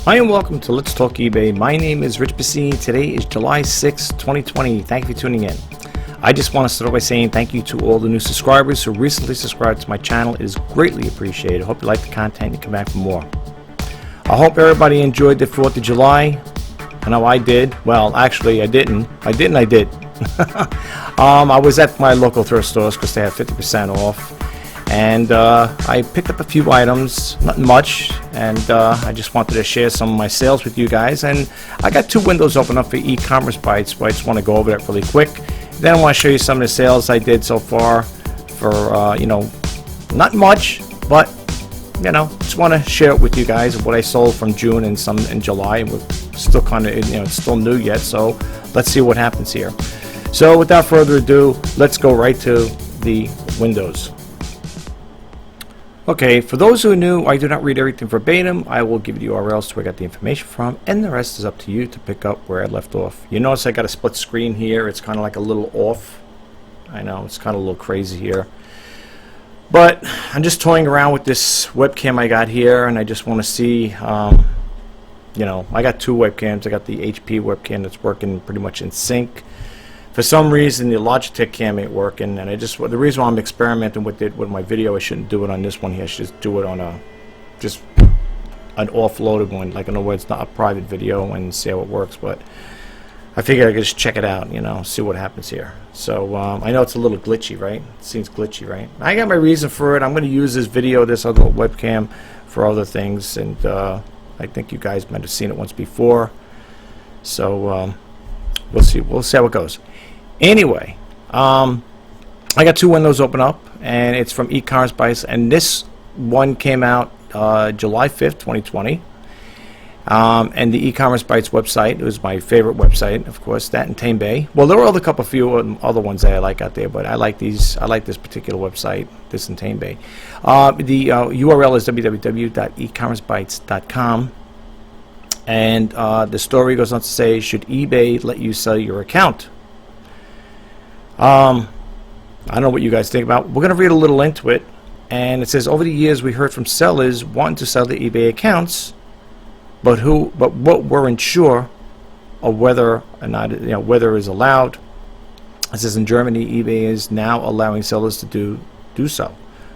Hi and welcome to Let's Talk eBay. My name is Rich Pasini. Today is July 6, 2020. Thank you for tuning in. I just want to start by saying thank you to all the new subscribers who recently subscribed to my channel. It is greatly appreciated. I hope you like the content and you come back for more. I hope everybody enjoyed the 4th of July. I know I did. Well, actually I didn't. I did. I was at my local thrift stores because they had 50% off. And I picked up a few items, not much, and I just wanted to share some of my sales with you guys. And I got two windows open up for e-commerce bites, so I just want to go over that really quick. Then I want to show you some of the sales I did so far for, not much, but, just want to share it with you guys what I sold from June and some in July. And we're still kind of, it's still new yet, so let's see what happens here. So without further ado, let's go right to the windows. Okay, for those who are new, I do not read everything verbatim. I will give you URLs to where I got the information from, and the rest is up to you to pick up where I left off. You notice I got a split screen here. It's kind of like a little off. I know, it's kind of a little crazy here. But I'm just toying around with this webcam I got here, and I just want to see, I got two webcams. I got the HP webcam that's working pretty much in sync. For some reason, the Logitech cam ain't working, and the reason why I'm experimenting with it with my video, I shouldn't do it on this one here. I should just do it on an offloaded one, like in other words, not a private video, and see how it works. But I figured I could just check it out, see what happens here. So I know it's a little glitchy, right? It seems glitchy, right? I got my reason for it. I'm going to use this other webcam for other things, and I think you guys might have seen it once before. So we'll see how it goes. Anyway, I got two windows open up, and it's from e-commerce bites, and this one came out July 5th, 2020. And the e-commerce bites website, it was my favorite website, of course, that and Bay. Well, there were a few other ones that I like out there, but I like these. I like this particular website, this and Bay. The URL is www.ecommercebites.com. And the story goes on to say, should eBay let you sell your account? I don't know what you guys think about. We're going to read a little into it. And it says, over the years we heard from sellers wanting to sell their eBay accounts, but what weren't sure of whether or not, whether is allowed. It says in Germany, eBay is now allowing sellers to do so.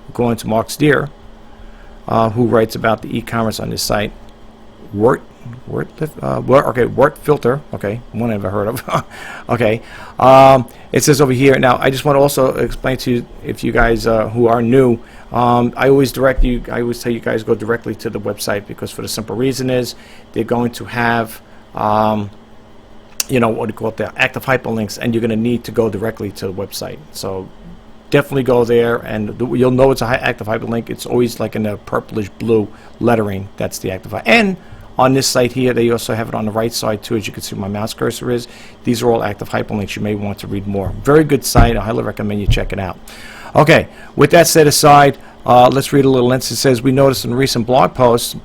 According to Mark Steer, who writes about the e-commerce on this site, Wort Filter, okay, one I've never heard of. Okay, it says over here. Now, I just want to also explain to you, if you guys who are new, I always tell you guys go directly to the website, because for the simple reason is they're going to have, what do you call it, the active hyperlinks, and you're going to need to go directly to the website. So definitely go there, and you'll know it's an active hyperlink. It's always like in a purplish blue lettering. That's the active. And on this site here, they also have it on the right side too, as you can see where my mouse cursor is. These are all active hyperlinks. You may want to read more. Very good site. I highly recommend you check it out. Okay, with that set aside, let's read a little. It says, we noticed in a recent blog post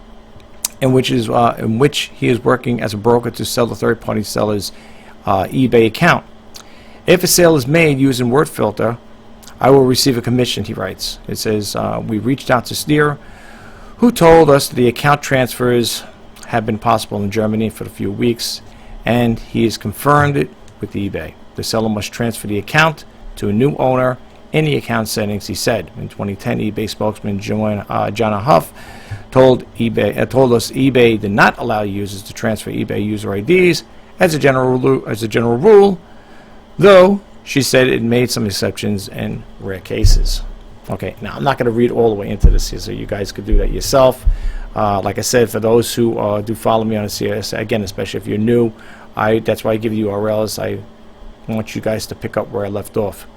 in which he is working as a broker to sell the third-party seller's eBay account. If a sale is made using Word Filter, I will receive a commission, he writes. It says, we reached out to Steer, who told us that the account transfers have been possible in Germany for a few weeks, and he has confirmed it with eBay. The seller must transfer the account to a new owner in the account settings, he said. In 2010, eBay spokesman Jana Huff told us eBay did not allow users to transfer eBay user IDs as a general rule, though she said it made some exceptions in rare cases. Okay, now I'm not going to read all the way into this here, so you guys could do that yourself. Like I said, for those who do follow me on CS, again, especially if you're new, that's why I give you URLs. I want you guys to pick up where I left off.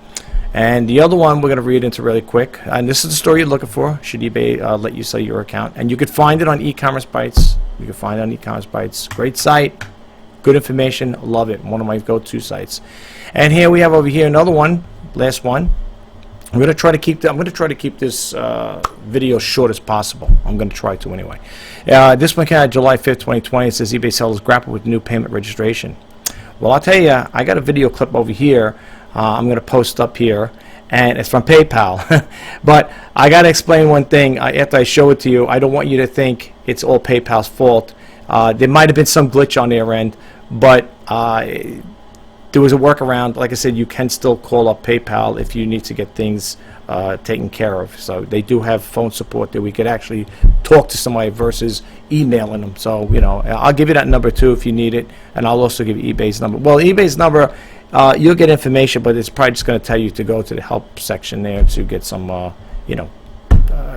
And the other one we're going to read into really quick, and this is the story you're looking for. Should eBay let you sell your account? And you could find it on e-commerce bites. You can find it on e-commerce bites. Great site, good information, love it. One of my go-to sites. And here we have over here another one, last one. I'm going to try to keep this video short as possible. I'm going to try to anyway. This one came out July 5th, 2020. It says eBay sellers grapple with new payment registration. Well, I'll tell you, I got a video clip over here. I'm going to post up here, and it's from PayPal. But I got to explain one thing. After I show it to you, I don't want you to think it's all PayPal's fault. There might have been some glitch on their end, but there was a workaround. Like I said, you can still call up PayPal if you need to get things taken care of. So they do have phone support that we could actually talk to somebody versus emailing them. So, you know, I'll give you that number too if you need it, and I'll also give you eBay's number. Well, eBay's number, you'll get information, but it's probably just going to tell you to go to the help section there to get some, you know,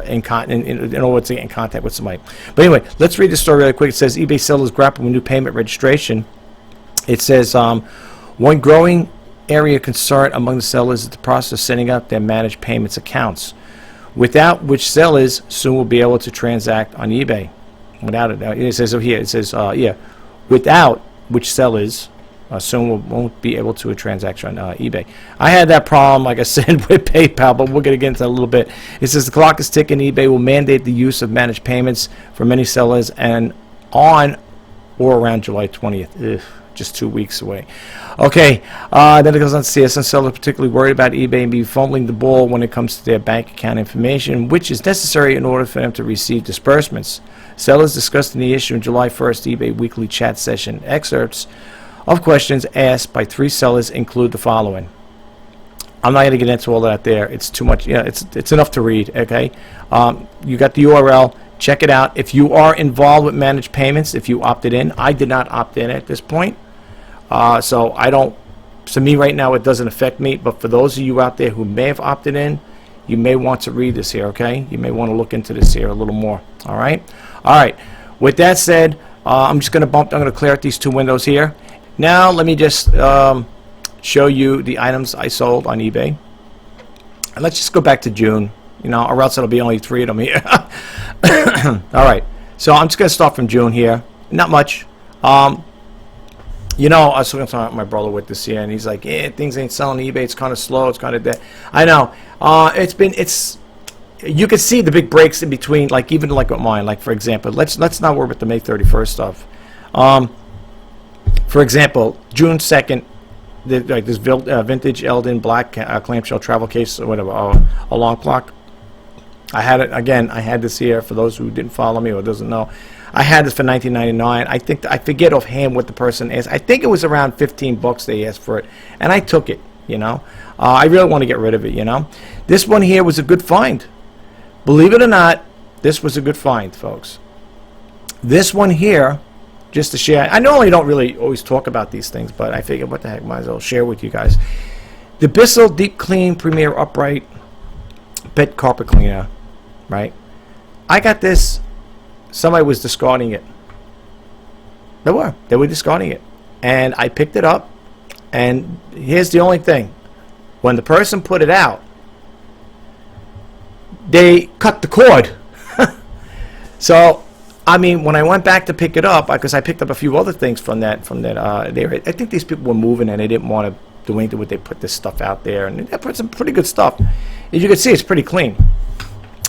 in order to get in contact with somebody. But anyway, let's read the story really quick. It says eBay sellers grapple with new payment registration. It says one growing area of concern among the sellers is the process of setting up their managed payments accounts, without which sellers soon will be able to transact on eBay. Without it, it says over here. It says without which sellers soon won't be able to transact on eBay. I had that problem, like I said, with PayPal, but we're going to get into that a little bit. It says the clock is ticking. eBay will mandate the use of managed payments for many sellers and on or around July 20th. Ugh, just 2 weeks away. Okay, then it goes on to say some sellers are particularly worried about eBay and be fumbling the ball when it comes to their bank account information, which is necessary in order for them to receive disbursements. Sellers discussed the issue in July 1st eBay weekly chat session. Excerpts of questions asked by 3 sellers include the following. I'm not going to get into all of that there. It's too much. Yeah, it's enough to read. Okay, you got the URL. Check it out. If you are involved with managed payments, if you opted in, I did not opt in at this point. So I don't. To me right now, it doesn't affect me. But for those of you out there who may have opted in, you may want to read this here. Okay, you may want to look into this here a little more. All right. All right. With that said, I'm just going to I'm going to clear out these 2 windows here. Now let me just show you the items I sold on eBay. And let's just go back to June, you know, or else it'll be only 3 of them here. All right. So I'm just going to start from June here. Not much. You know, I was talking to my brother with this here, and he's like, "Yeah, things ain't selling eBay. It's kind of slow. It's kind of dead." I know. It's. You can see the big breaks in between, like even like with mine. Like for example, let's not worry about the May 31st stuff. For example, June 2nd, like this vintage Eldon black clamshell travel case or whatever, a long clock. I had it again. I had this here for those who didn't follow me or doesn't know. I had this for $19.99. I forget offhand what the person asked. I think it was around $15 they asked for it, and I took it. You know, I really want to get rid of it. You know, this one here was a good find. Believe it or not, this was a good find, folks. This one here, just to share. I normally don't really always talk about these things, but I figured, what the heck, might as well share with you guys. The Bissell Deep Clean Premier Upright Pet Carpet Cleaner, right? I got this. Somebody was discarding it. They were discarding it. And I picked it up. And here's the only thing. When the person put it out, they cut the cord. So, I mean, when I went back to pick it up, because I picked up a few other things from that I think these people were moving and they didn't want to do anything with. They put this stuff out there, and they put some pretty good stuff. As you can see, it's pretty clean.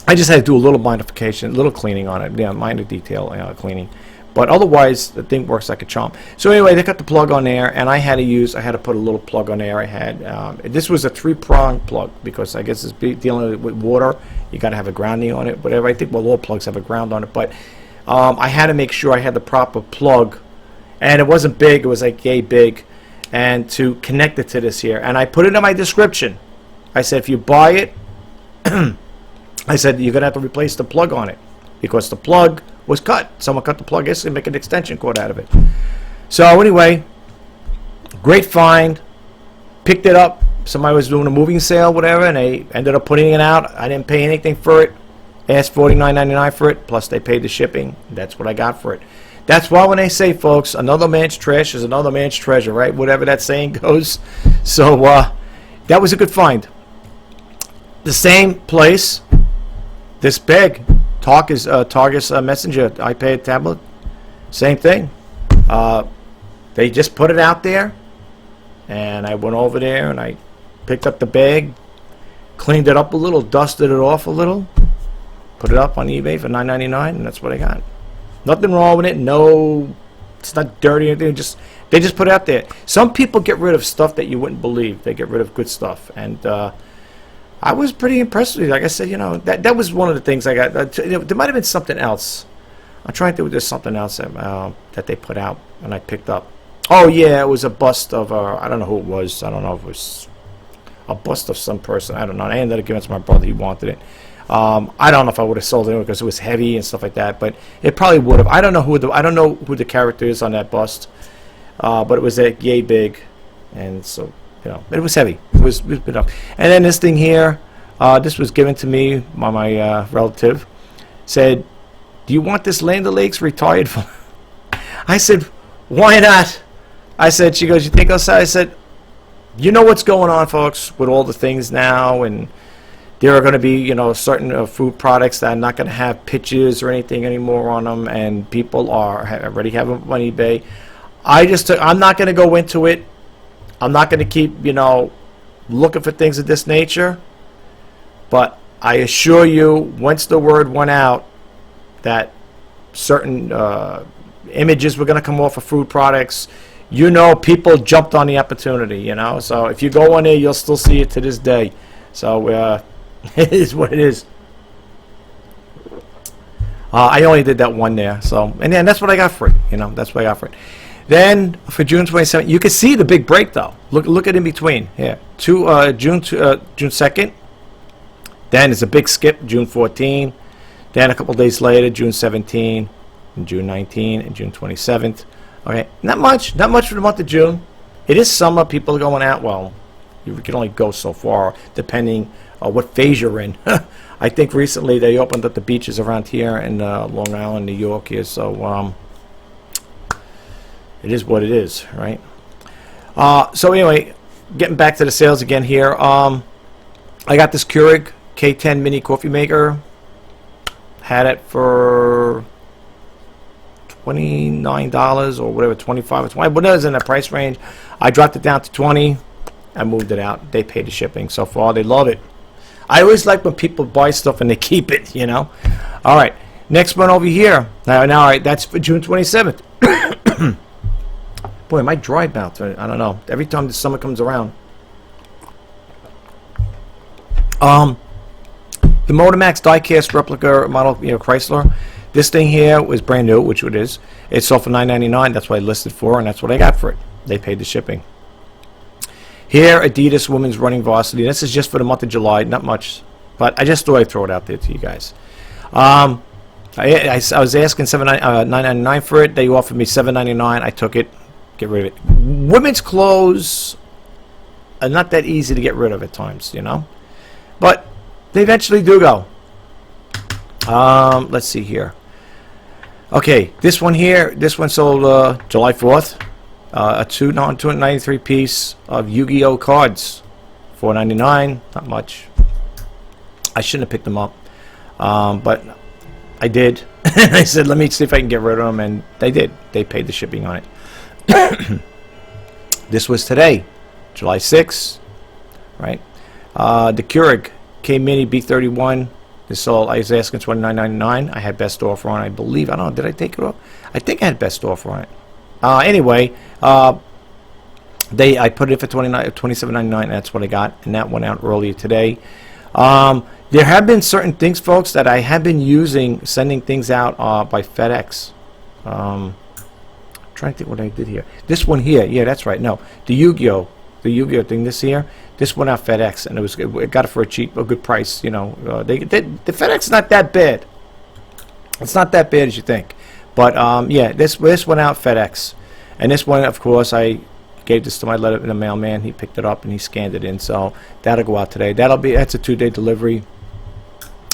I just had to do a little modification, a little cleaning on it, minor detail cleaning. But otherwise, the thing works like a charm. So anyway, they got the plug on there, and I had to put a little plug on there. I had this was a 3-prong plug because I guess it's dealing with water. You got to have a grounding on it, whatever. I think all plugs have a ground on it, but I had to make sure I had the proper plug, and it wasn't big. It was like yay big, and to connect it to this here, and I put it in my description. I said if you buy it, I said you're gonna have to replace the plug on it because the plug was cut. Someone cut the plug yesterday, make an extension cord out of it. So anyway, great find. Picked it up. Somebody was doing a moving sale, whatever, and they ended up putting it out. I didn't pay anything for it. Asked $49.99 for it, plus they paid the shipping. That's what I got for it. That's why when they say, folks, another man's trash is another man's treasure, right? Whatever that saying goes. So that was a good find. The same place, this bag, Targus Messenger iPad tablet, same thing. They just put it out there, and I went over there and I picked up the bag, cleaned it up a little, dusted it off a little, put it up on eBay for $9.99, and that's what I got. Nothing wrong with it. No, it's not dirty or anything. They just put it out there. Some people get rid of stuff that you wouldn't believe. They get rid of good stuff, and I was pretty impressed with it. Like I said, you know, that was one of the things I got. There might have been something else. I'm trying to think if there's something else that they put out and I picked up. Oh yeah, it was a bust of I don't know who it was. I don't know if it was a bust of some person. I don't know. I ended up giving it to my brother. He wanted it. I don't know if I would have sold it because it was heavy and stuff like that, but it probably would have. I don't know who the character is on that bust, but it was yay big, and so it was heavy. It was big enough. And then this thing here, this was given to me by my relative. Said, "Do you want this Land O'Lakes retired?" I said, "Why not?" I said. She goes, "You think I'll sell?" I said, "You know what's going on, folks, with all the things now, and there are going to be, certain food products that are not going to have pictures or anything anymore on them, and people already have them on eBay. I'm not going to go into it. I'm not going to keep, looking for things of this nature. But I assure you, once the word went out that certain images were going to come off of food products, people jumped on the opportunity, So if you go on there, you'll still see it to this day. So it is what it is. I only did that one there. So, and then that's what I got for it. That's what I got for it. Then for June 27th, you can see the big break though. Look at in between here. June 2nd. Then it's a big skip, June 14. Then a couple days later, June 17, and June 19, and June 27th. Okay, not much for the month of June. It is summer. People are going out. Well, you can only go so far depending what phase you're in. I think recently they opened up the beaches around here in Long Island, New York here. So it is what it is, right? So anyway, getting back to the sales again here. I got this Keurig K10 mini coffee maker. Had it for $29 or whatever, 25 or 20, whatever's in the price range. I dropped it down to 20. I moved it out. They paid the shipping so far. They love it. I always like when people buy stuff and they keep it, All right, next one over here. Now, all right, that's for June 27th. Boy, am I dry mouth? I don't know. Every time the summer comes around. The Motormax diecast replica model, Chrysler. This thing here was brand new, which it is. It sold for $9.99. That's what I listed for, and that's what I got for it. They paid the shipping. Here, Adidas Women's Running Varsity. This is just for the month of July. Not much, but I just thought I'd throw it out there to you guys. I was asking $9.99 for it. They offered me $7.99. I took it. Get rid of it. Women's clothes are not that easy to get rid of at times, But they eventually do go. Let's see here. Okay, this one here. This one sold July 4th. A 293 piece of Yu-Gi-Oh cards, $4.99. Not much. I shouldn't have picked them up, but I did. I said, let me see if I can get rid of them, and they did. They paid the shipping on it. This was today, July 6th, right? The Keurig K-Mini B31. This sold. I was asking $29.99. I had best offer on it, I believe. I don't know. Did I take it off? I think I had best offer on it. Anyway, I put it for $27.99. That's what I got, and that went out earlier today. There have been certain things, folks, that I have been using, sending things out by FedEx. Trying to think what I did here. This one here, yeah, that's right. No, the Yu-Gi-Oh thing. This here, this went out FedEx, and it got it for a good price. The FedEx is not that bad. It's not that bad as you think. But yeah, this went out FedEx, and this one, of course, I gave this to my mailman. He picked it up and he scanned it in, so that'll go out today. That's a 2-day delivery.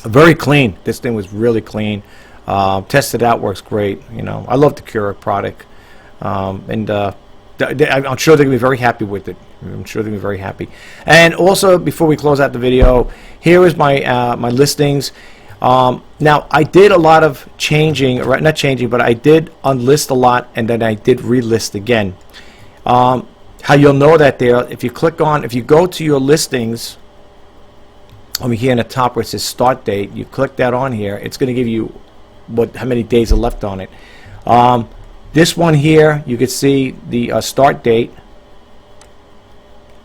Very clean. This thing was really clean. Tested out, works great. I love the Keurig product, and I'm sure they're gonna be very happy with it. I'm sure they're gonna be very happy. And also, before we close out the video, here is my my listings. Now, I did a lot of changing, not changing, but I did unlist a lot, and then I did relist again. How you'll know that there, if you go to your listings, over here in the top where it says start date, you click that on here, it's going to give you how many days are left on it. This one here, you can see the start date.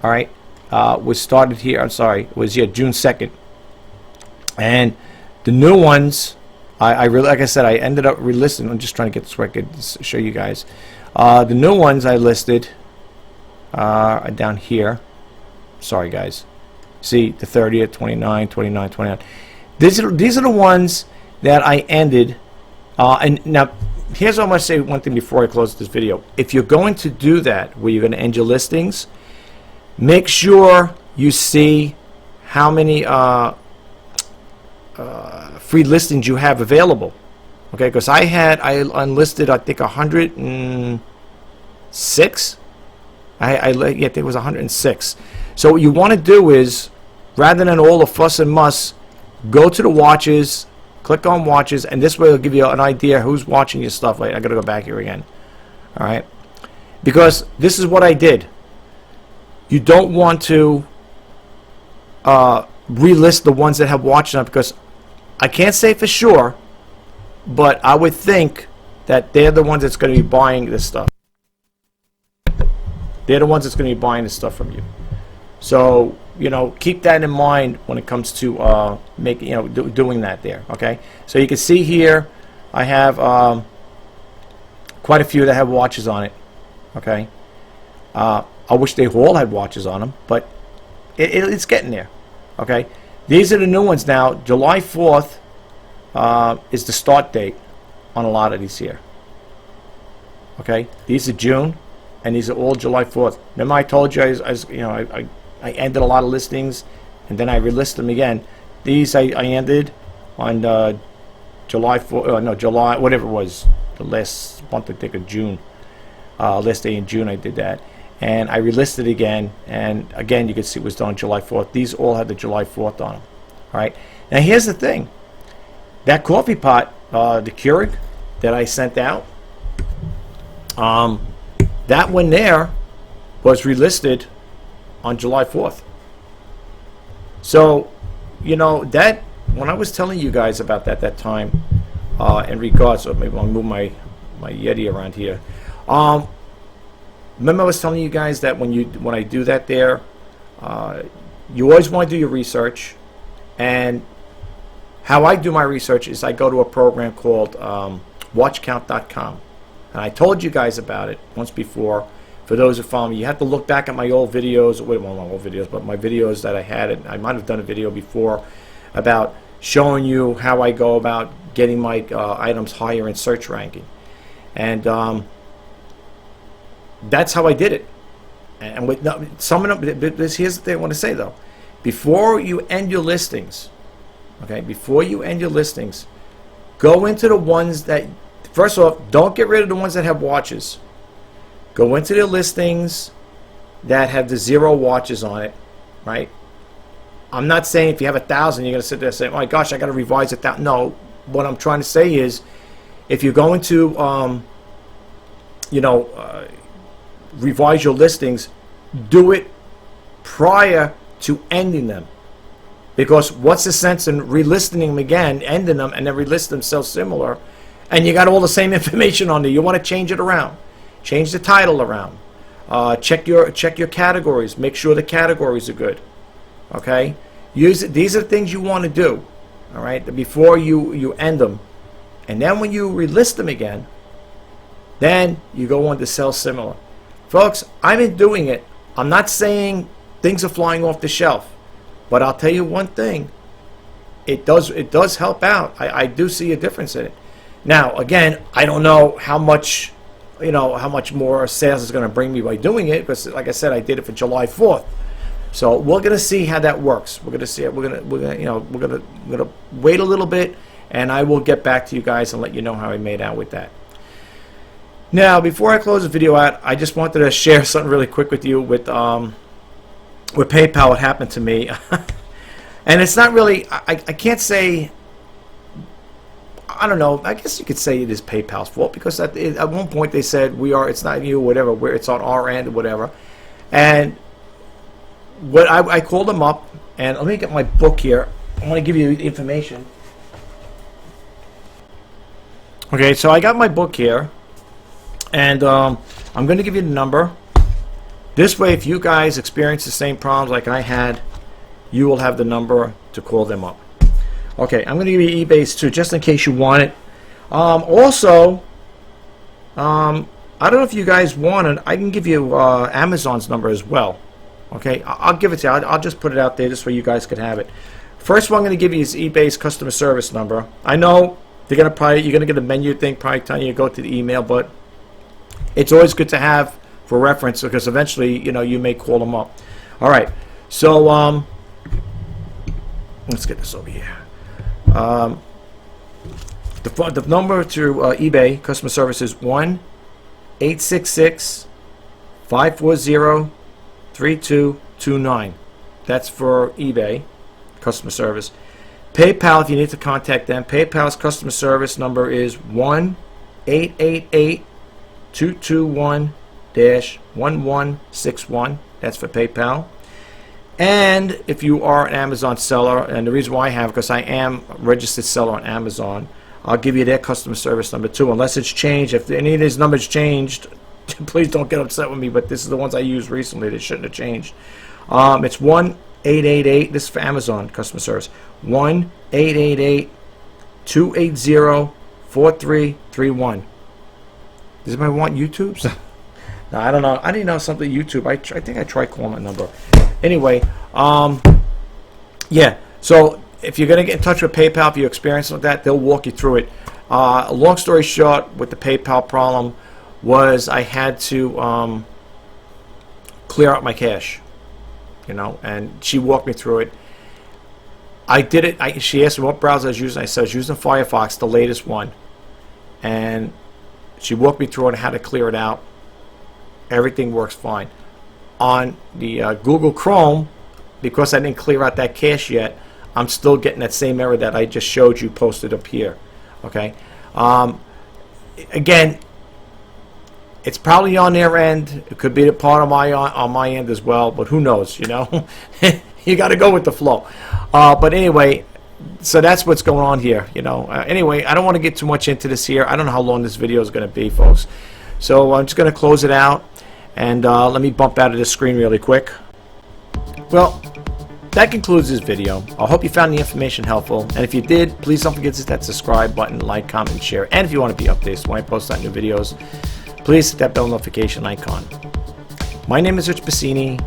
All right, was started here. I'm sorry, was here June 2nd, and the new ones I really, like I said, I ended up relisting. I'm just trying to get this record to show you guys. The new ones I listed are down here. Sorry, guys. See, the 30th, 29, 29, 29. These are the ones that I ended. And now, here's what I'm going to say one thing before I close this video. If you're going to do that, where you're going to end your listings, make sure you see how many free listings you have available. Okay, because I unlisted, I think 106. Yeah, I think it was 106. So what you want to do is, rather than all the fuss and muss, go to the watches, click on watches, and this way it'll give you an idea who's watching your stuff. Wait, I gotta go back here again. All right, because this is what I did. You don't want to relist the ones that have watched on, because I can't say for sure, but I would think that they're the ones that's going to be buying this stuff. They're the ones that's going to be buying this stuff from you. So, you know, keep that in mind when it comes to doing that there. Okay. So you can see here, I have quite a few that have watches on it. Okay. I wish they all had watches on them, but it's getting there. Okay. These are the new ones now. July 4th is the start date on a lot of these here. Okay. These are June, and these are all July 4th. Remember, I told you I ended a lot of listings, and then I relist them again. These I ended on July 4th. No, July, whatever it was, the last month I think of June. Last day in June I did that. And I relisted again, and again you can see it was done July 4th. These all had the July 4th on them. All right. Now here's the thing. That coffee pot, the Keurig that I sent out, that one there was relisted on July 4th. So, you know, that when I was telling you guys about that time, in regards, so maybe I'll move my Yeti around here. Remember I was telling you guys that when I do that there, you always want to do your research. And how I do my research is I go to a program called watchcount.com. And I told you guys about it once before. For those who follow me, you have to look back at my old videos. Well, not old videos, but my videos that I had. And I might have done a video before about showing you how I go about getting my items higher in search ranking. And that's how I did it. And with some of them, here's the thing I want to say though: before you end your listings, okay, before you end your listings, go into the ones that, first off, don't get rid of the ones that have watches. Go into the listings that have the 0 watches on it, right? I'm not saying if you have 1,000, you're going to sit there and say, "Oh my gosh, I got to revise it." No, what I'm trying to say is, if you're going to, revise your listings, do it prior to ending them. Because what's the sense in relisting them again, ending them, and then relist them so similar, and you got all the same information on there? You want to change it around. Change the title around. Check your categories. Make sure the categories are good. Okay? These are things you want to do. All right? Before you end them. And then when you relist them again, then you go on to sell similar. Folks, I've been doing it. I'm not saying things are flying off the shelf, but I'll tell you one thing. It does help out. I do see a difference in it. Now, again, I don't know how much more sales is going to bring me by doing it, because, like I said, I did it for July 4th. So we're going to see how that works. We're going to see it. We're going to wait a little bit, and I will get back to you guys and let you know how I made out with that. Now, before I close the video out, I just wanted to share something really quick with you with PayPal. What happened to me, and it's not really. I can't say. I don't know. I guess you could say it is PayPal's fault, because at one point they said it's not you, whatever. It's on our end or whatever. And what I called them up, and let me get my book here. I want to give you the information. Okay, so I got my book here, and I'm going to give you the number. This way, if you guys experience the same problems like I had, you will have the number to call them up. Okay, I'm going to give you eBay's too, just in case you want it. Also, I don't know if you guys want it. I can give you Amazon's number as well. Okay, I'll give it to you. I'll just put it out there just so you guys could have it. First one I'm going to give you is eBay's customer service number. I know you're going to get a menu thing probably telling you to go to the email, but it's always good to have for reference because eventually, you know, you may call them up. All right, so let's get this over here. The number to eBay customer service is 1-866-540-3229. That's for eBay customer service. PayPal, if you need to contact them, PayPal's customer service number is 1-888-221-1161. That's for PayPal. And if you are an Amazon seller, and the reason why I have, because I am a registered seller on Amazon, I'll give you their customer service number too, unless it's changed. If any of these numbers changed, please don't get upset with me, but this is the ones I used recently. They shouldn't have changed. It's 1-888, this is for Amazon customer service, 1-888-280-4331. Does anybody want YouTube's? No, I don't know. I didn't know something YouTube. I think I tried calling that number. Anyway, yeah, so if you're going to get in touch with PayPal, if you experience with that, they'll walk you through it. Long story short, with the PayPal problem was I had to clear out my cache, you know, and she walked me through it. I did it. She asked me what browser I was using. I said I was using Firefox, the latest one, and she walked me through it and how to clear it out. Everything works fine. On the Google Chrome, because I didn't clear out that cache yet, I'm still getting that same error that I just showed you posted up here. Okay. Again, it's probably on their end. It could be a part of on my end as well, but who knows? You know, you got to go with the flow. But anyway, so that's what's going on here. You know. Anyway, I don't want to get too much into this here. I don't know how long this video is going to be, folks. So I'm just going to close it out. And let me bump out of this screen really quick. Well, that concludes this video. I hope you found the information helpful. And if you did, please don't forget to hit that subscribe button, like, comment, and share. And if you want to be updated when I post out new videos, please hit that bell notification icon. My name is Rich Pasini.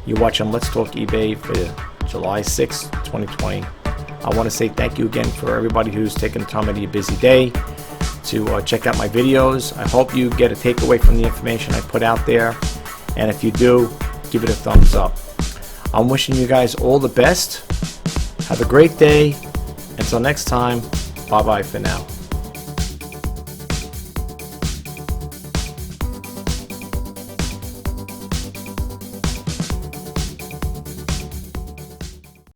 You're watching Let's Talk eBay for July 6, 2020. I want to say thank you again for everybody who's taken the time out of your busy day to check out my videos. I hope you get a takeaway from the information I put out there, and if you do, give it a thumbs up. I'm wishing you guys all the best. Have a great day. Until next time, bye bye for now.